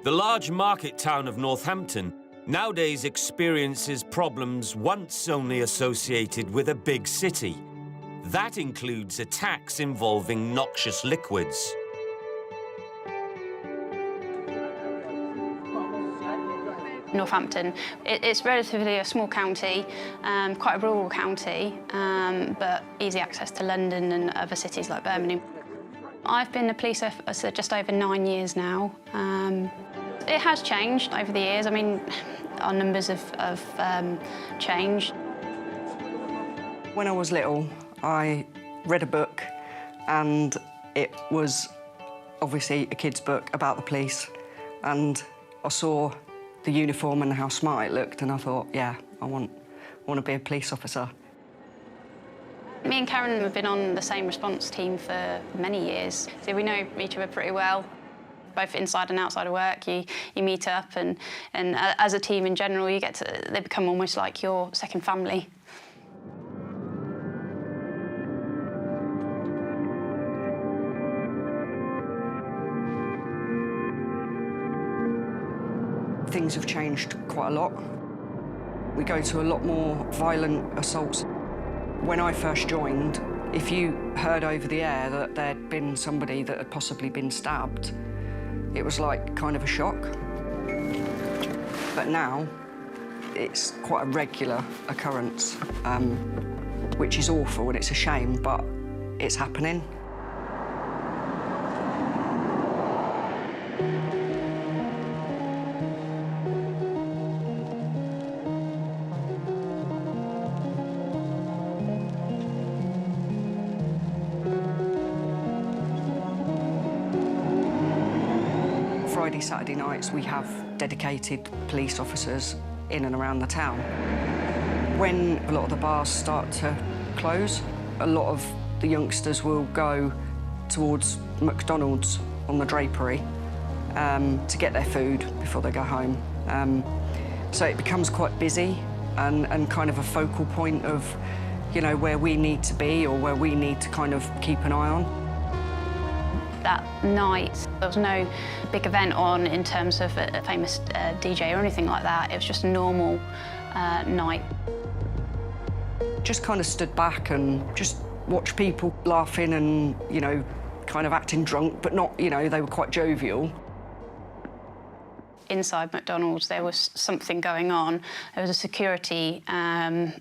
The large market town of Northampton nowadays experiences problems once only associated with a big city. That includes attacks involving noxious liquids. Northampton, it's relatively a small county, quite a rural county, but easy access to London and other cities like Birmingham. I've been a police officer just over 9 years now. It has changed over the years. I mean, our numbers have changed. When I was little, I read a book, and it was obviously a kid's book about the police, and I saw the uniform and how smart it looked, and I thought, yeah, I want to be a police officer. Me and Karen have been on the same response team for many years, so we know each other pretty well. Both inside and outside of work, you meet up, and as a team in general, they become almost like your second family. Things have changed quite a lot. We go to a lot more violent assaults. When I first joined, if you heard over the air that there'd been somebody that had possibly been stabbed, it was like kind of a shock. But now, it's quite a regular occurrence, which is awful and it's a shame, but it's happening. Friday, Saturday nights, we have dedicated police officers in and around the town. When a lot of the bars start to close, a lot of the youngsters will go towards McDonald's on the Drapery to get their food before they go home. So it becomes quite busy and kind of a focal point of, you know, where we need to be or where we need to kind of keep an eye on. That night, there was no big event on in terms of a famous DJ or anything like that. It was just a normal night. Just kind of stood back and just watched people laughing and, you know, kind of acting drunk, but not, you know, they were quite jovial. Inside McDonald's, there was something going on. There was a security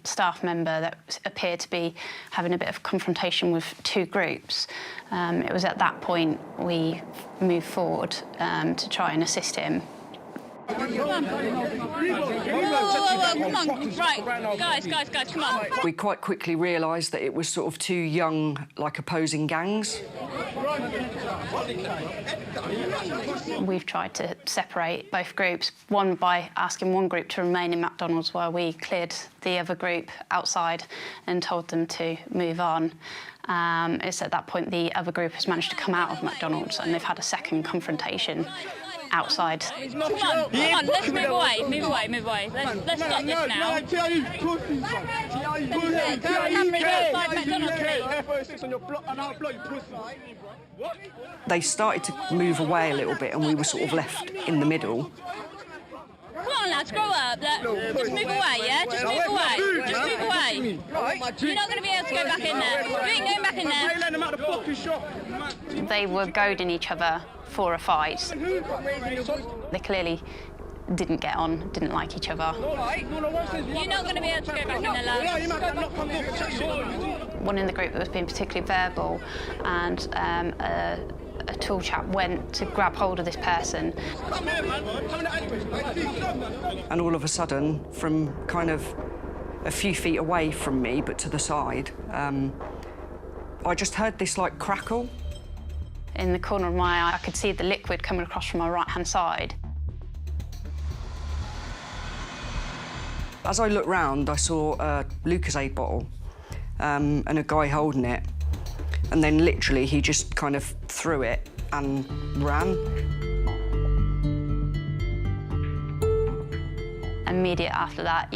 staff member that appeared to be having a bit of confrontation with two groups. It was at that point we moved forward to try and assist him. Come on. Come on. Right, guys, come on. We quite quickly realised that it was sort of two young, like, opposing gangs. We've tried to separate both groups, one by asking one group to remain in McDonald's while we cleared the other group outside and told them to move on. It's at that point the other group has managed to come out of McDonald's and they've had a second confrontation outside. Come on, let's move away. Let's stop this now. They started to move away a little bit and we were sort of left in the middle. Come on, lads, grow up. Just move away, yeah? Just move away. You're not going to be able to go back in there. You ain't going back in there. They were goading each other for a fight. They clearly didn't get on, didn't like each other. You're not going to be able to go back in there, lads. One in the group that was being particularly verbal, and a tall chap went to grab hold of this person. And all of a sudden, from kind of a few feet away from me, but to the side, I just heard this, like, crackle. In the corner of my eye, I could see the liquid coming across from my right-hand side. As I looked round, I saw a Lucozade bottle and a guy holding it. And then literally he just kind of threw it and ran. Immediate after that,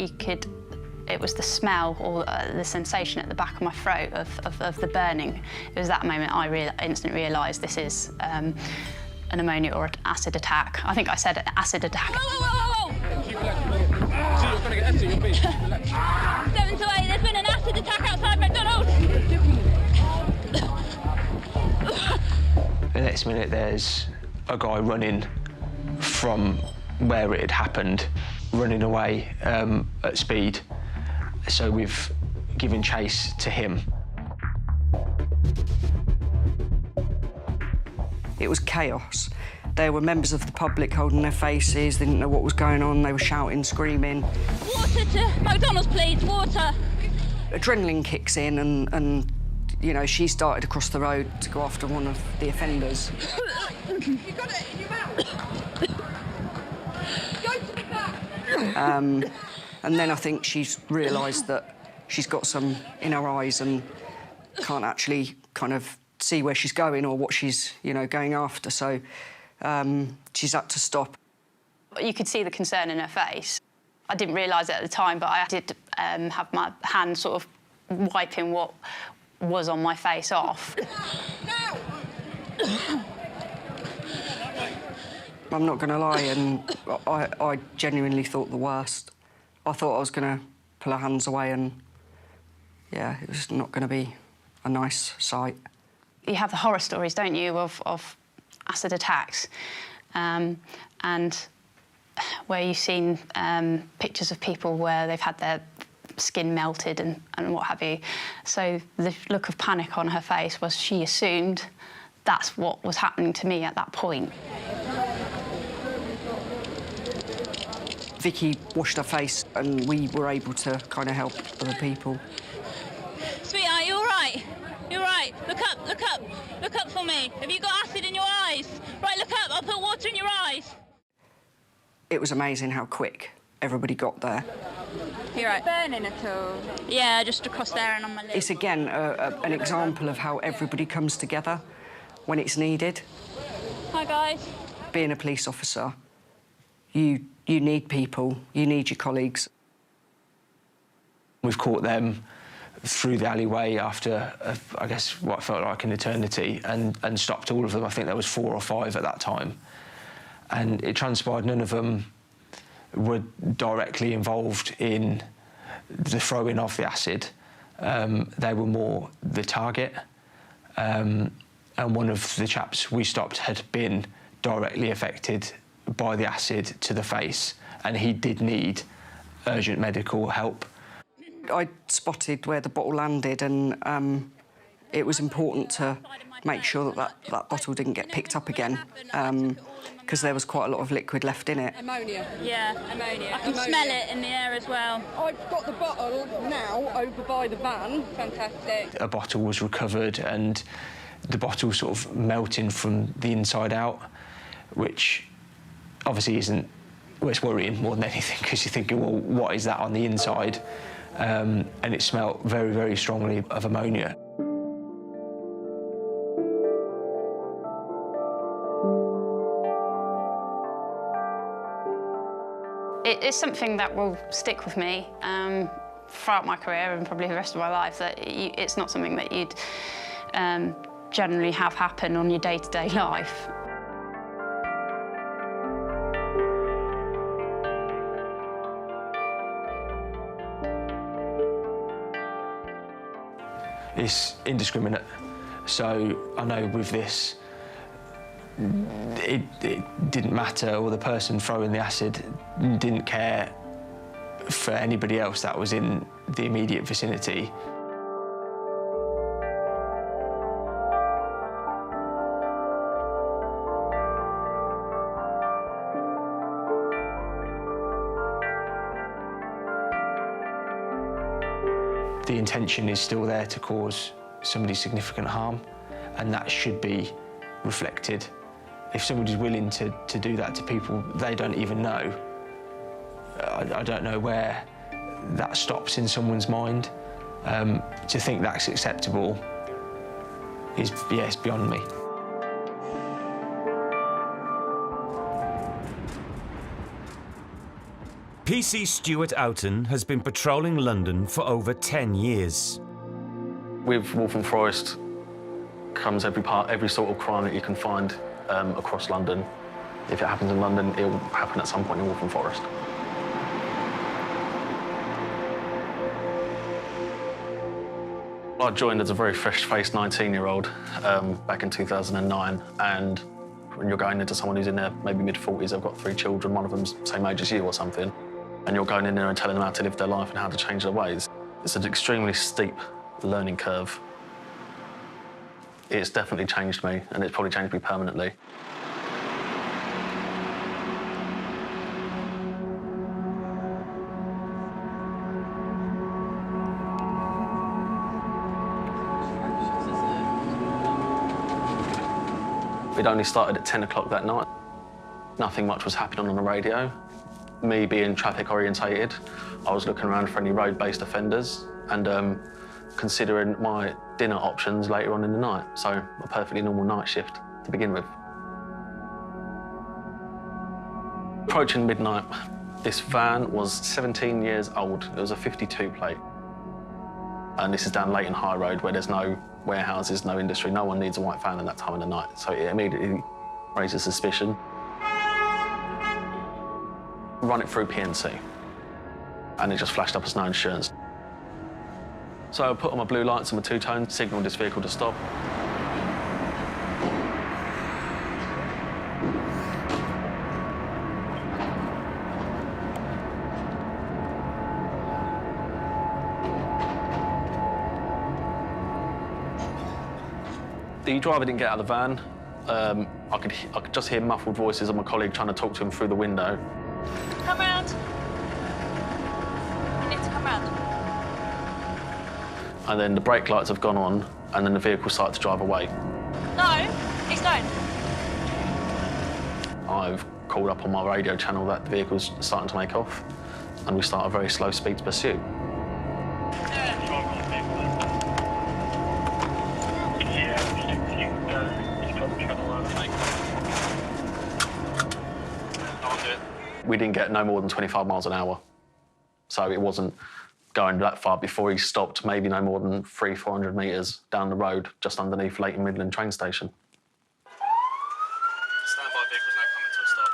it was the smell or the sensation at the back of my throat of the burning. It was that moment I instantly realised this is an ammonia or an acid attack. I think I said an acid attack. Whoa! 7 to 8, there's been an acid attack outside McDonald's. The next minute, there's a guy running from where it had happened, running away at speed. So we've given chase to him. It was chaos. There were members of the public holding their faces, they didn't know what was going on, they were shouting, screaming. Water to McDonald's, please, water. Adrenaline kicks in and you know, she started across the road to go after one of the offenders. You got it in your mouth. Go to the back. And then I think she's realised that she's got some in her eyes and can't actually kind of see where she's going or what she's, you know, going after. So she's had to stop. You could see the concern in her face. I didn't realise it at the time, but I did have my hand sort of wiping what was on my face off. I'm not going to lie, and I genuinely thought the worst. I thought I was going to pull her hands away and, yeah, it was not going to be a nice sight. You have the horror stories, don't you, of acid attacks, and where you've seen pictures of people where they've had their skin melted and what have you. So the look of panic on her face was she assumed that's what was happening to me at that point. Vicky washed her face and we were able to kind of help other people. Sweetheart, you all right? You all right? Look up, look up. Look up for me. Have you got acid in your eyes? Right, look up. I'll put water in your eyes. It was amazing how quick everybody got there. You're right. Burning at all? Yeah, just across there and on my lip. It's, again, an example of how everybody comes together when it's needed. Hi, guys. Being a police officer, you need people, you need your colleagues. We've caught them through the alleyway after, I guess, what felt like an eternity and stopped all of them. I think there was 4 or 5 at that time. And it transpired none of them were directly involved in the throwing of the acid. They were more the target. And one of the chaps we stopped had been directly affected by the acid to the face, and he did need urgent medical help. I spotted where the bottle landed, and it was important to make sure that bottle didn't get picked up again, because there was quite a lot of liquid left in it. Ammonia. Yeah, ammonia. I can smell it in the air as well. I've got the bottle now over by the van. Fantastic. A bottle was recovered, and the bottle sort of melting from the inside out, which obviously isn't, well, it's worrying more than anything, because you're thinking, well, what is that on the inside? And it smelled very, very strongly of ammonia. It is something that will stick with me throughout my career and probably the rest of my life, that it's not something that you'd generally have happen on your day-to-day life. It's indiscriminate. So I know with this, it didn't matter, or the person throwing the acid didn't care for anybody else that was in the immediate vicinity. The intention is still there to cause somebody significant harm, and that should be reflected. If somebody's willing to do that to people they don't even know, I don't know where that stops in someone's mind. To think that's acceptable is, yeah, it's beyond me. PC Stuart Oughton has been patrolling London for over 10 years. With Waltham Forest comes every sort of crime that you can find across London. If it happens in London, it will happen at some point in Waltham Forest. I joined as a very fresh-faced 19-year-old back in 2009, and when you're going into someone who's in their maybe mid-40s, they've got 3 children, one of them's the same age as you or something, and you're going in there and telling them how to live their life and how to change their ways. It's an extremely steep learning curve. It's definitely changed me, and it's probably changed me permanently. We'd only started at 10 o'clock that night. Nothing much was happening on the radio. Me being traffic orientated, I was looking around for any road-based offenders and considering my dinner options later on in the night. So a perfectly normal night shift to begin with. Approaching midnight, this van was 17 years old. It was a 52 plate. And this is down Leighton High Road where there's no warehouses, no industry. No one needs a white van at that time of the night. So it immediately raises suspicion. Run it through PNC. And it just flashed up as no insurance. So I put on my blue lights and my two-tone, signalled this vehicle to stop. The driver didn't get out of the van. I could just hear muffled voices of my colleague trying to talk to him through the window. Come round. You need to come round. And then the brake lights have gone on, and then the vehicle started to drive away. No, he's going. I've called up on my radio channel that the vehicle's starting to make off, and we start a very slow speed pursuit. We didn't get no more than 25 miles an hour. So it wasn't going that far before he stopped, maybe no more than 300-400 metres down the road, just underneath Leighton Midland train station. Standby vehicle's now coming to a stop.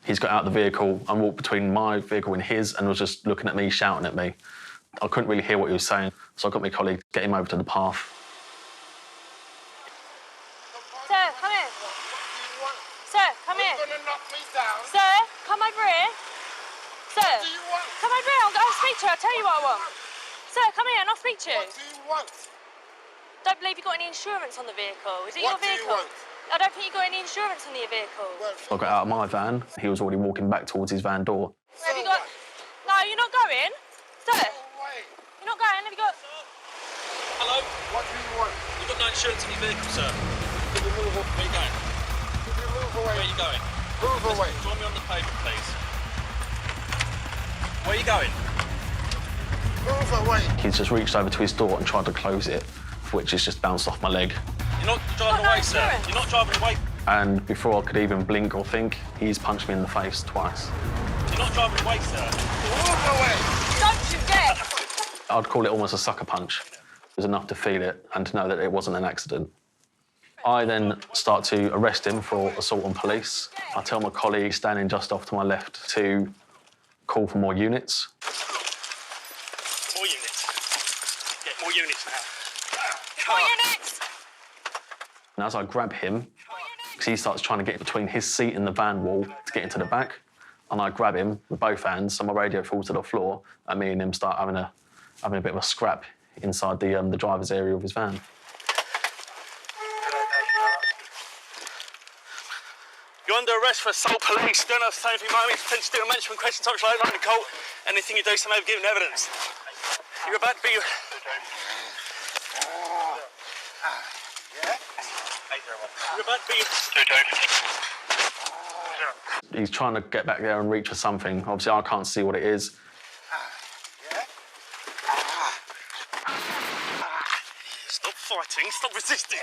He's got out of the vehicle and walked between my vehicle and his and was just looking at me, shouting at me. I couldn't really hear what he was saying, so I got my colleague to get him over to the path. Sir, come here. Sir, come here. You're gonna knock me down. Sir, come over here. Sir, What do you want? come over here. I'll speak to you. I'll tell you what I want. Sir, come here and I'll speak to you. What do you want? Don't believe you got any insurance on the vehicle. Is it What your do you vehicle? want? I don't think you got any insurance on your vehicle. I got out of my van. He was already walking back towards his van door. Have you got... No, you're not going. Sir, Wait. you're not going. Have you got... Hello? What do you want? You've got no insurance on your vehicle, sir. Could you move away? Where are you going? Could you move away? Where are you going? Move away. Join me on the pavement, please. Where are you going? Move away. He's just reached over to his door and tried to close it, which has just bounced off my leg. You're not driving away, sir. insurance. You're not driving away. And before I could even blink or think, he's punched me in the face twice. You're not driving away, sir. Move away. Don't you dare! I'd call it almost a sucker punch. It was enough to feel it and to know that it wasn't an accident. I then start to arrest him for assault on police. I tell my colleague standing just off to my left to call for more units. More units. Get more units now. More units! And as I grab him, he starts trying to get between his seat and the van wall to get into the back. And I grab him with both hands, so my radio falls to the floor, and me and him start having a bit of a scrap inside the driver's area of his van. You're under arrest for assault, police. Don't have the same thing, mate. Potentially doing a management question, touch like in court. Anything you do, some may be given evidence. You're about to be... You're about to be... He's trying to get back there and reach for something. Obviously, I can't see what it is. Stop fighting, stop resisting.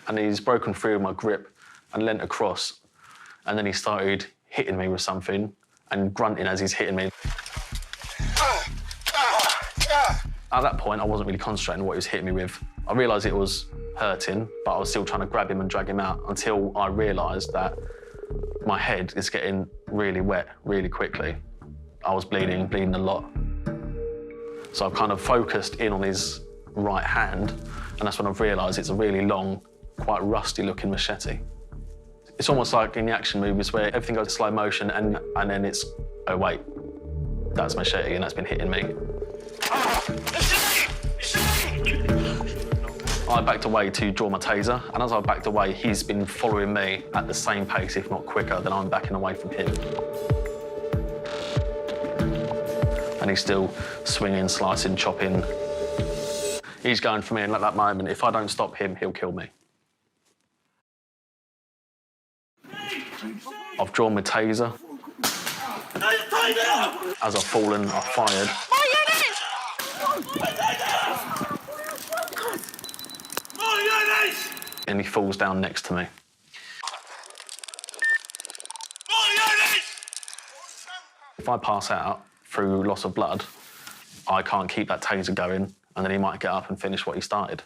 And he's broken free of my grip and leant across. And then he started hitting me with something and grunting as he's hitting me. At that point, I wasn't really concentrating on what he was hitting me with. I realised it was hurting, but I was still trying to grab him and drag him out until I realised that my head is getting really wet really quickly. I was bleeding a lot. So I've kind of focused in on his right hand, and that's when I've realised it's a really long, quite rusty-looking machete. It's almost like in the action movies where everything goes slow motion and then it's, oh wait, that's Machete and that's been hitting me. I backed away to draw my taser, and as I backed away, he's been following me at the same pace, if not quicker, than I'm backing away from him. And he's still swinging, slicing, chopping. He's going for me, and at that moment, if I don't stop him, he'll kill me. I've drawn my taser. As I've fallen, I've fired. And he falls down next to me. If I pass out through loss of blood, I can't keep that taser going, and then he might get up and finish what he started.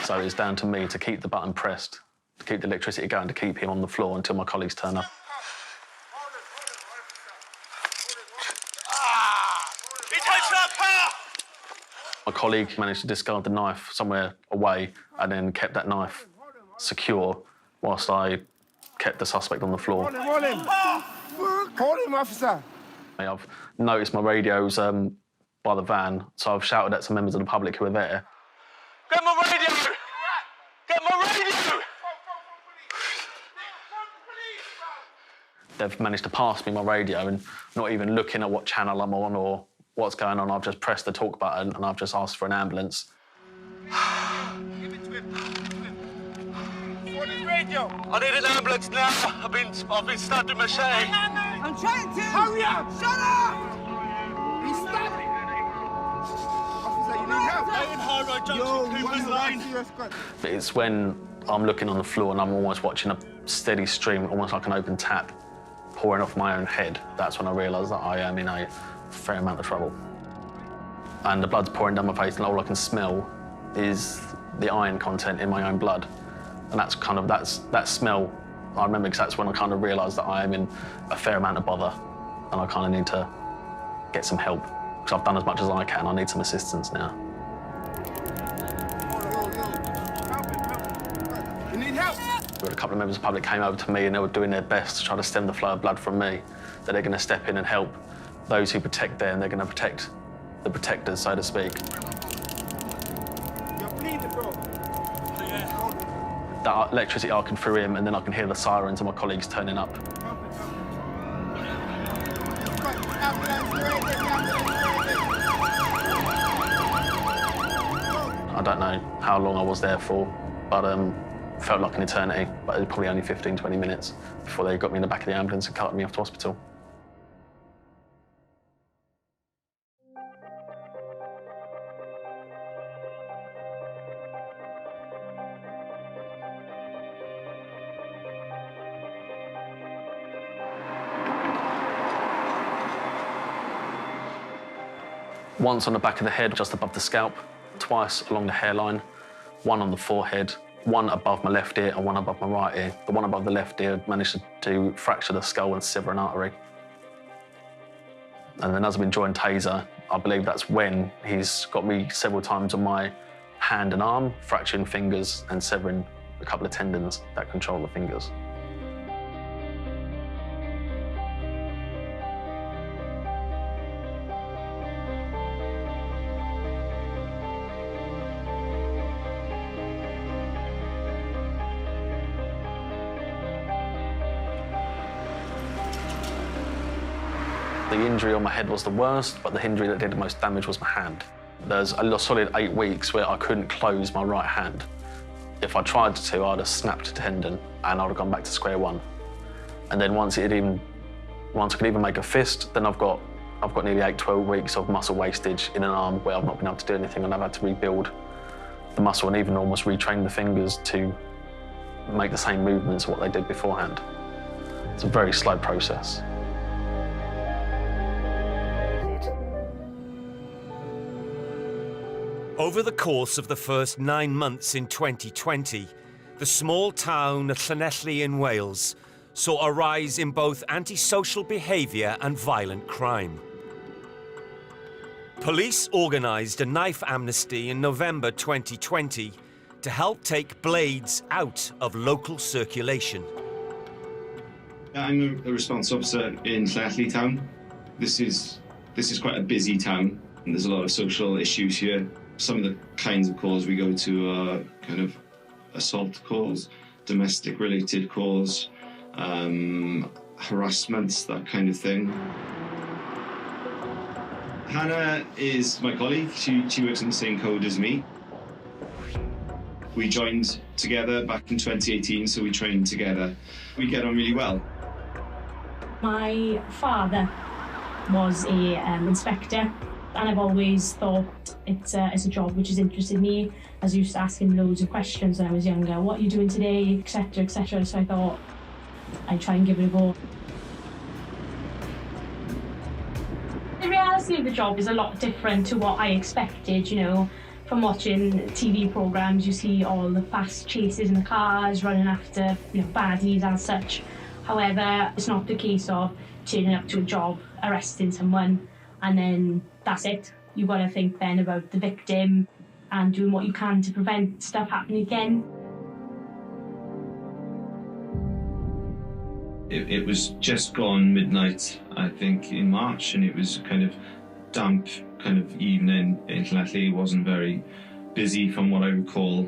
So it's down to me to keep the button pressed, to keep the electricity going, to keep him on the floor until my colleagues turn up. My colleague managed to discard the knife somewhere away and then kept that knife secure whilst I kept the suspect on the floor. Hold him! Hold him, officer! I've noticed my radios by the van, so I've shouted at some members of the public who were there. Get my radio! Get my radio! They've managed to pass me my radio and not even looking at what channel I'm on or what's going on. I've just pressed the talk button and I've just asked for an ambulance. Give it to him. Hold his radio. I need an ambulance now. I've been stabbed with Machete. I'm trying to. Hurry up! Shut up! He's stabbing. Officer, you need help. But it's when I'm looking on the floor and I'm almost watching a steady stream, almost like an open tap, pouring off my own head. That's when I realise that I am in a fair amount of trouble. And the blood's pouring down my face and all I can smell is the iron content in my own blood. And that's kind of, that smell, I remember because that's when I kind of realised that I am in a fair amount of bother and I kind of need to get some help. Because I've done as much as I can, I need some assistance now. You need help? We had a couple of members of the public came over to me and they were doing their best to try to stem the flow of blood from me, that they're going to step in and help those who protect there and they're going to protect the protectors, so to speak. You're bleeding, bro. That electricity arcing through him and then I can hear the sirens and my colleagues turning up. I don't know how long I was there for, but felt like an eternity, but it was probably only 15, 20 minutes before they got me in the back of the ambulance and carted me off to hospital. Once on the back of the head, just above the scalp, twice along the hairline, one on the forehead, one above my left ear and one above my right ear. The one above the left ear managed to fracture the skull and sever an artery. And then as I've been drawing taser, I believe that's when he's got me several times on my hand and arm, fracturing fingers and severing a couple of tendons that control the fingers. The injury on my head was the worst, but the injury that did the most damage was my hand. There's a solid 8 weeks where I couldn't close my right hand. If I tried to, I'd have snapped a tendon and I'd have gone back to square one. And then once I could even make a fist, then I've got nearly 8, 12 weeks of muscle wastage in an arm where I've not been able to do anything and I've had to rebuild the muscle and even almost retrain the fingers to make the same movements as what they did beforehand. It's a very slow process. Over the course of the first 9 months in 2020, the small town of Llanelli in Wales saw a rise in both antisocial behaviour and violent crime. Police organised a knife amnesty in November 2020 to help take blades out of local circulation. I'm a response officer in Llanelli town. This is quite a busy town, and there's a lot of social issues here. Some of the kinds of calls we go to are kind of assault calls, domestic related calls, harassments, that kind of thing. Hannah is my colleague. She works in the same code as me. We joined together back in 2018, so we trained together. We get on really well. My father was an inspector, and I've always thought it's a job which has interested me. I was used to asking loads of questions when I was younger. What are you doing today, etc., etc. So I thought I'd try and give it a go. The reality of the job is a lot different to what I expected, you know. From watching TV programmes, you see all the fast chases in the cars, running after, you know, baddies and such. However, it's not the case of turning up to a job, arresting someone, and then that's it. You've got to think then about the victim and doing what you can to prevent stuff happening again. It was just gone midnight, I think, in March, and it was kind of damp kind of evening in Llanelli. It wasn't very busy from what I recall.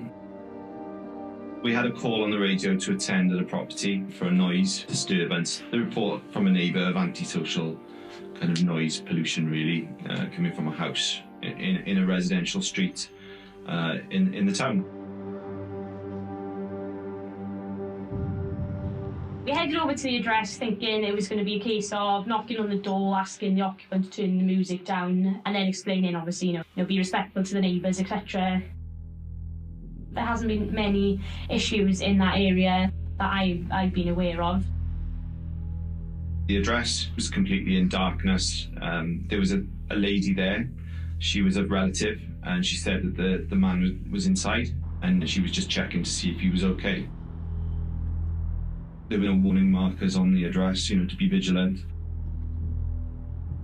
We had a call on the radio to attend at a property for a noise disturbance. The report from a neighbour of antisocial kind of noise pollution, really, coming from a house in a residential street in the town. We headed over to the address thinking it was going to be a case of knocking on the door, asking the occupant to turn the music down, and then explaining, obviously, you know, be respectful to the neighbours, etc. There hasn't been many issues in that area that I've been aware of. The address was completely in darkness. There was a lady there. She was a relative, and she said that the man was inside, and she was just checking to see if he was okay. There were no warning markers on the address, you know, to be vigilant.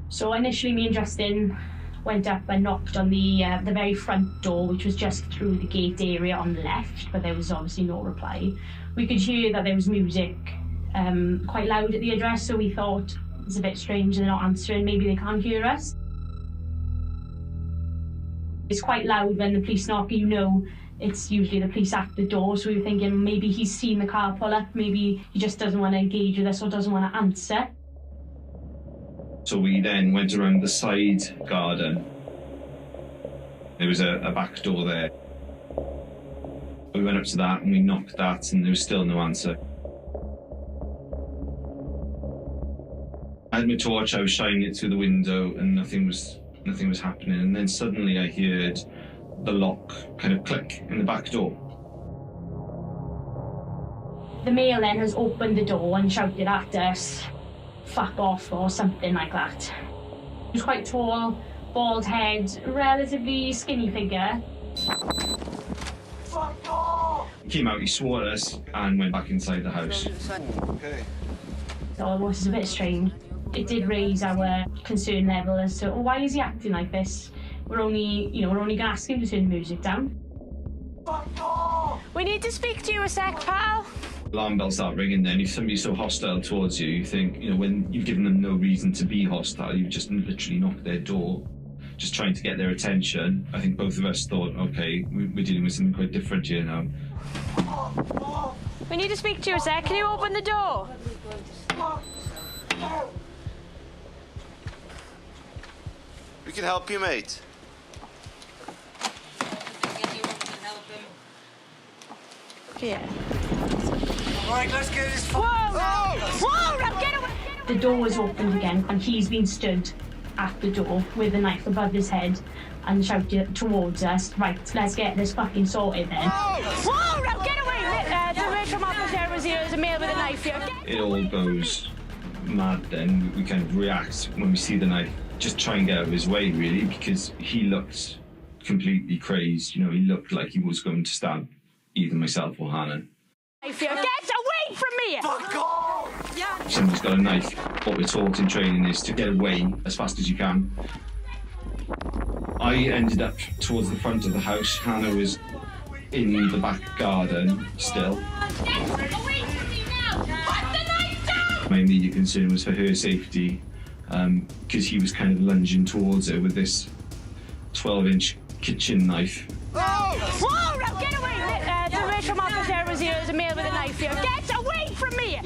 So initially, me and Justin went up and knocked on the very front door, which was just through the gate area on the left, but there was obviously no reply. We could hear that there was music quite loud at the address, so we thought it's a bit strange they're not answering, maybe they can't hear us. It's quite loud when the police knock, you know it's usually the police at the door, so we were thinking maybe he's seen the car pull up, maybe he just doesn't want to engage with us or doesn't want to answer. So we then went around the side garden. There was a back door there. We went up to that and we knocked that, and there was still no answer. I had my torch, I was shining it through the window, and nothing was happening. And then suddenly I heard the lock kind of click in the back door. The male then has opened the door and shouted at us, "Fuck off," or something like that. He was quite tall, bald head, relatively skinny figure. Fuck off! He came out, he swore at us, and went back inside the house. Okay. So it was a bit strange. It did raise our concern level as to, why is he acting like this? We're only going to ask him to turn the music down. We need to speak to you a sec, pal. Alarm bells start ringing then. If somebody's so hostile towards you, you think, you know, when you've given them no reason to be hostile, you've just literally knocked their door, just trying to get their attention. I think both of us thought, okay, we're dealing with something quite different here now. We need to speak to you a sec. Can you open the door? We can help you, mate. Yeah. Right, let's get this. Whoa! Whoa! Now get away! The door was opened again, and he's been stood at the door with a knife above his head and shouted towards us, "Right, let's get this fucking sorted then." Whoa! Now get away! The man from opposite was here. There's a male with a knife here. It all goes mad then. We kind of react when we see the knife, just try and get out of his way, really, because he looked completely crazed. You know, he looked like he was going to stab either myself or Hannah. Get away from me! Fuck off! If somebody's got a knife, what we're taught in training is to get away as fast as you can. I ended up towards the front of the house. Hannah was in the back garden still. Get away from me now! Put the knife down! My immediate concern was for her safety, because he was kind of lunging towards her with this 12-inch kitchen knife. Whoa, now get away! The racial marker there was here as a male with a knife here. Get away from me!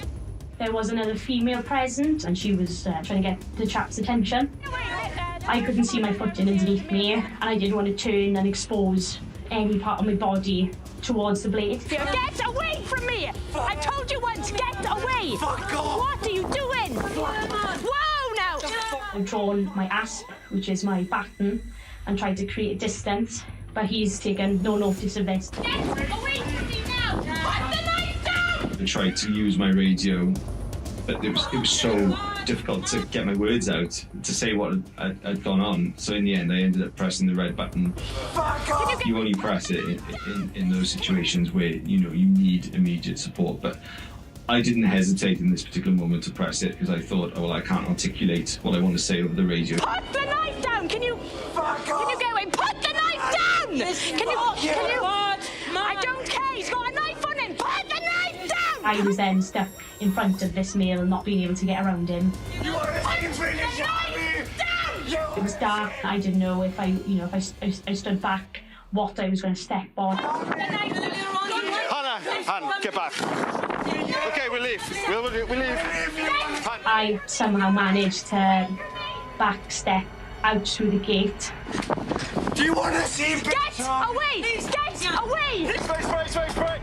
There was another female present and she was trying to get the chap's attention. I couldn't see my footing underneath me and I didn't want to turn and expose any part of my body towards the blade. Get away from me! I told you once, get away! Fuck off! What are you doing? Whoa now! I've drawn my asp, which is my baton, and tried to create distance, but he's taken no notice of this. Get away from me now! Put the knife down! I tried to use my radio, but it was so difficult to get my words out to say what had gone on. So in the end, I ended up pressing the red button. Fuck off! You only press it in those situations where you know you need immediate support. But I didn't hesitate in this particular moment to press it because I thought, oh well, I can't articulate what I want to say over the radio. Put the knife down! Can you go away? Put the knife down! Can you? I don't care. He's got a knife on him. Put the knife down! I was then stuck in front of this male, not being able to get around him. You are a fucking British army! It was dark. I didn't know if I stood back, what I was going to step on. Hannah, get back. Okay, we'll leave. We'll leave. I somehow managed to back step out through the gate. Do you want to see him? Get away! Get away!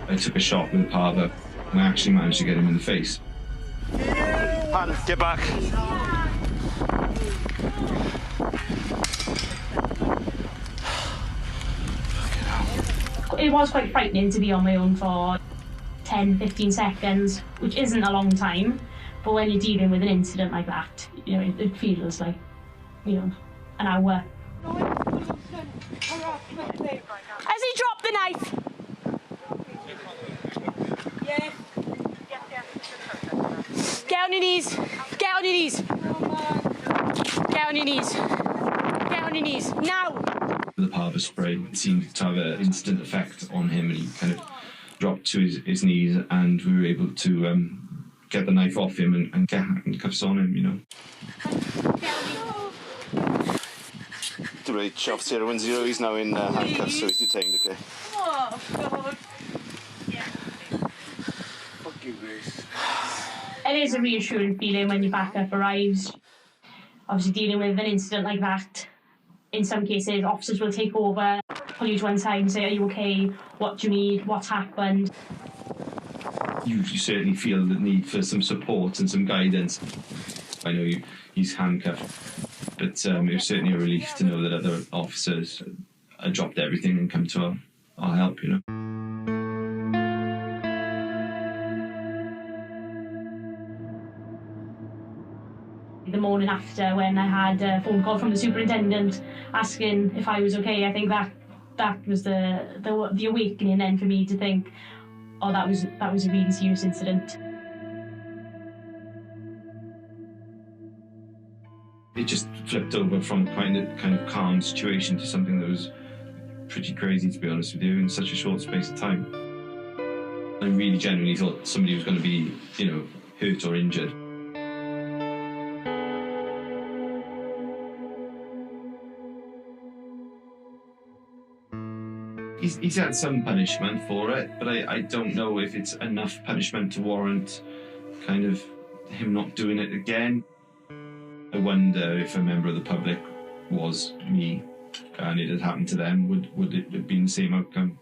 I took a shot with a parva and I actually managed to get him in the face. Hannah, get back. It was quite frightening to be on my own for 10-15 seconds, which isn't a long time, but when you're dealing with an incident like that, you know, it feels like, you know, an hour. Has he dropped the knife? Yeah. Get on your knees. Get on your knees. Get on your knees. Get on your knees. Now! The parva spray seemed to have an instant effect on him and he kind of dropped to his knees and we were able to get the knife off him and get handcuffs on him, you know. The rate officer 10, he's now in handcuffs, so he's detained, okay? Oh, God. Fuck you, Grace. It is a reassuring feeling when your backup arrives. Obviously dealing with an incident like that, in some cases officers will take over, pull you to one side and say, are you okay? What do you need? What's happened? You certainly feel the need for some support and some guidance. I know he's handcuffed, but it was certainly a relief to know that other officers had dropped everything and come to our help, you know. The morning after, when I had a phone call from the superintendent asking if I was okay, I think that was the awakening then for me to think, oh, that was a really serious incident. It just flipped over from kind of calm situation to something that was pretty crazy, to be honest with you, in such a short space of time. I really genuinely thought somebody was going to be, you know, hurt or injured. He's had some punishment for it, but I don't know if it's enough punishment to warrant kind of him not doing it again. I wonder if a member of the public was me and it had happened to them, would it have been the same outcome?